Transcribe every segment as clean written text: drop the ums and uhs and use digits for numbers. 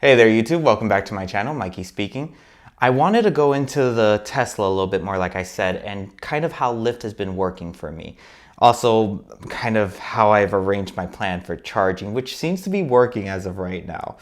Hey there YouTube, welcome back to my channel, Mikey speaking. I wanted to go into the Tesla a little bit more like I said and kind of how Lyft has been working for me. Also kind of how I've arranged my plan for charging, which seems to be working as of right now.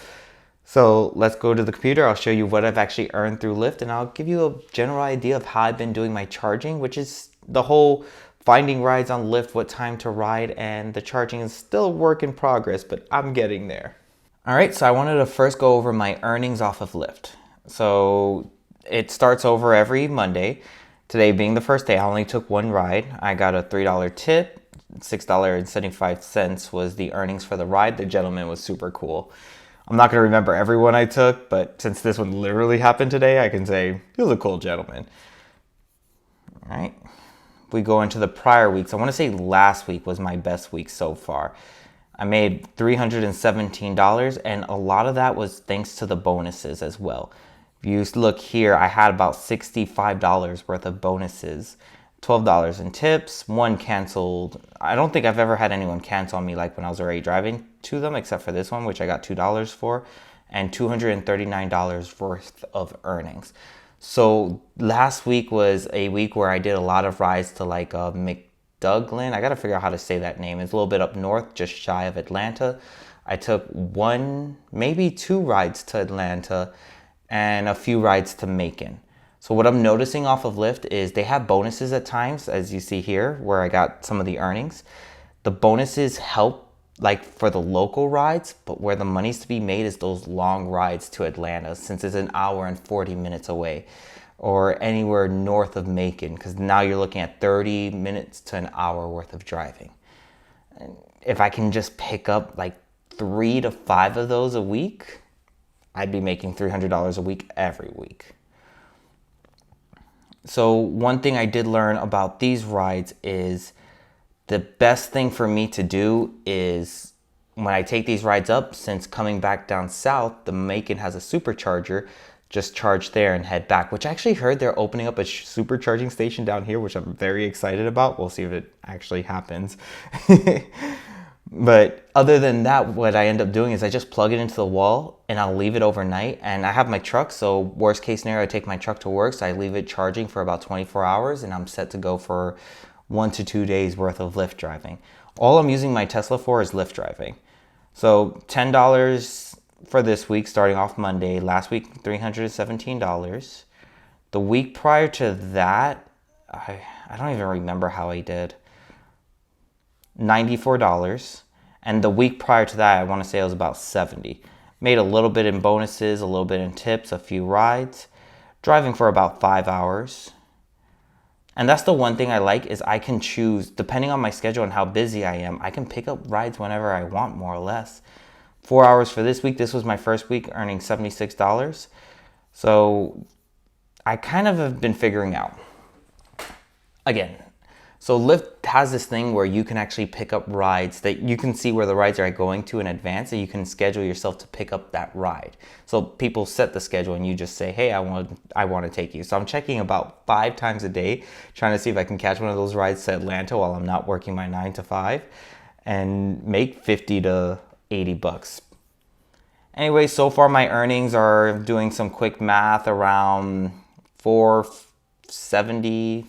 So let's go to the computer, I'll show you what I've actually earned through Lyft and I'll give you a general idea of how I've been doing my charging, which is the whole finding rides on Lyft, what time to ride, and the charging is still a work in progress, but I'm getting there. All right, so I wanted to first go over my earnings off of Lyft. So it starts over every Monday. Today being the first day, I only took one ride. I got a $3 tip. $6.75 was the earnings for the ride. The gentleman was super cool. I'm not going to remember every one I took, but since this one literally happened today, I can say he was a cool gentleman. All right, we go into the prior weeks. I want to say last week was my best week so far. I made $317 and a lot of that was thanks to the bonuses as well. If you look here, I had about $65 worth of bonuses, $12 in tips, one canceled. I don't think I've ever had anyone cancel on me like when I was already driving to them, except for this one, which I got $2 for, and $239 worth of earnings. So last week was a week where I did a lot of rides to like McDougland. I gotta figure out how to say that name. It's a little bit up north, just shy of Atlanta. I took one, maybe two rides to Atlanta and a few rides to Macon. So what I'm noticing off of Lyft is they have bonuses at times, as you see here, where I got some of the earnings. The bonuses help like for the local rides, but where the money's to be made is those long rides to Atlanta, since it's an hour and 40 minutes away, or anywhere north of Macon, because now you're looking at 30 minutes to an hour worth of driving. And if I can just pick up like 3 to 5 of those a week, I'd be making $300 a week every week. So one thing I did learn about these rides is the best thing for me to do is when I take these rides up, since coming back down south, the Macon has a supercharger, just charge there and head back, which I actually heard they're opening up a supercharging station down here, which I'm very excited about. We'll see if it actually happens. But other than that, what I end up doing is I just plug it into the wall and I'll leave it overnight. And I have my truck, so worst case scenario, I take my truck to work, so I leave it charging for about 24 hours and I'm set to go for 1 to 2 days worth of Lyft driving. All I'm using my Tesla for is Lyft driving. So $10 for this week, starting off Monday. Last week, $317. The week prior to that, I don't even remember how I did. $94. And the week prior to that, I want to say it was about $70. Made a little bit in bonuses, a little bit in tips, a few rides. Driving for about 5 hours. And that's the one thing I like is I can choose, depending on my schedule and how busy I am, I can pick up rides whenever I want, more or less. 4 hours for this week. This was my first week earning $76. So I kind of have been figuring out. Again, so Lyft has this thing where you can actually pick up rides that you can see where the rides are going to in advance, and you can schedule yourself to pick up that ride. So people set the schedule and you just say, hey, I want to take you. So I'm checking about 5 times a day, trying to see if I can catch one of those rides to Atlanta while I'm not working my 9 to 5 and make 50 to 80 bucks. Anyway, so far my earnings are, doing some quick math, around 470,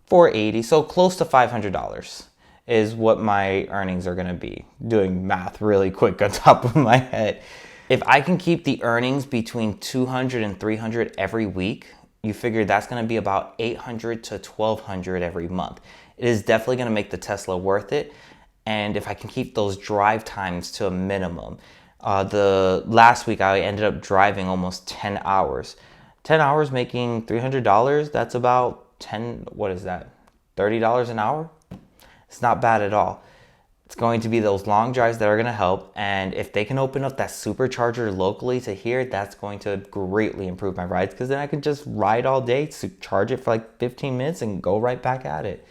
480, so close to $500 is what my earnings are gonna be. Doing math really quick on top of my head. If I can keep the earnings between 200 and 300 every week, you figure that's gonna be about 800 to 1200 every month. It is definitely gonna make the Tesla worth it. And if I can keep those drive times to a minimum. The last week I ended up driving almost 10 hours. 10 hours making $300, that's about what is that? $30 an hour? It's not bad at all. It's going to be those long drives that are going to help. And if they can open up that supercharger locally to here, that's going to greatly improve my rides, because then I could just ride all day, charge it for like 15 minutes and go right back at it.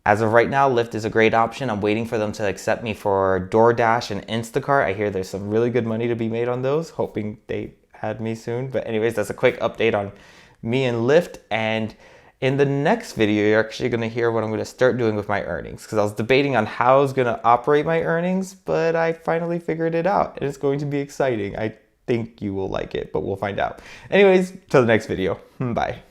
As of right now, Lyft is a great option. I'm waiting for them to accept me for DoorDash and Instacart. I hear there's some really good money to be made on those. Hoping they add me soon. But anyways, that's a quick update on me and Lyft. And In the next video, you're actually going to hear what I'm going to start doing with my earnings, because I was debating on how I was going to operate my earnings, but I finally figured it out, and it's going to be exciting. I think you will like it, but we'll find out. Anyways, till the next video. Bye.